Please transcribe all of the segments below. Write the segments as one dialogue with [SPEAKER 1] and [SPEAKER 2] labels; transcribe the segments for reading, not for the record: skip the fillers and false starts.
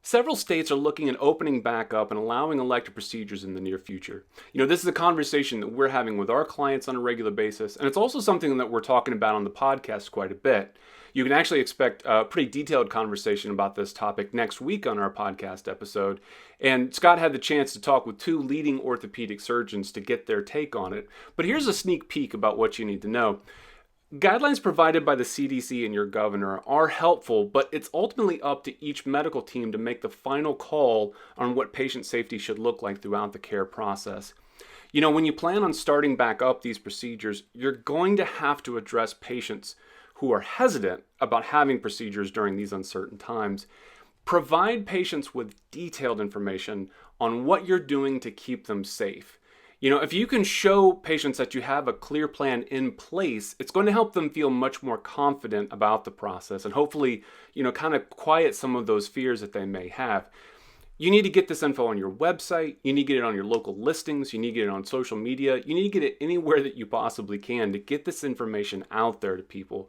[SPEAKER 1] Several states are looking at opening back up and allowing elective procedures in the near future. This is a conversation that we're having with our clients on a regular basis, and it's also something that we're talking about on the podcast quite a bit. You can actually expect a pretty detailed conversation about this topic next week on our podcast episode. And Scott had the chance to talk with two leading orthopedic surgeons to get their take on it. But here's a sneak peek about what you need to know. Guidelines provided by the CDC and your governor are helpful, but it's ultimately up to each medical team to make the final call on what patient safety should look like throughout the care process. When you plan on starting back up these procedures, you're going to have to address patients who are hesitant about having procedures during these uncertain times. Provide patients with detailed information on what you're doing to keep them safe. If you can show patients that you have a clear plan in place, it's going to help them feel much more confident about the process and hopefully, kind of quiet some of those fears that they may have. You need to get this info on your website. You need to get it on your local listings. You need to get it on social media. You need to get it anywhere that you possibly can to get this information out there to people.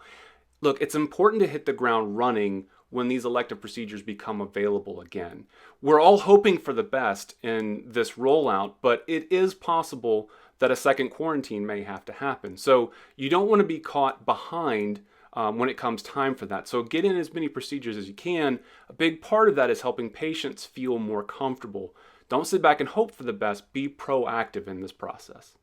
[SPEAKER 1] Look, it's important to hit the ground running when these elective procedures become available again. We're all hoping for the best in this rollout, but it is possible that a second quarantine may have to happen. So you don't want to be caught behind when it comes time for that. So get in as many procedures as you can. A big part of that is helping patients feel more comfortable. Don't sit back and hope for the best. Be proactive in this process.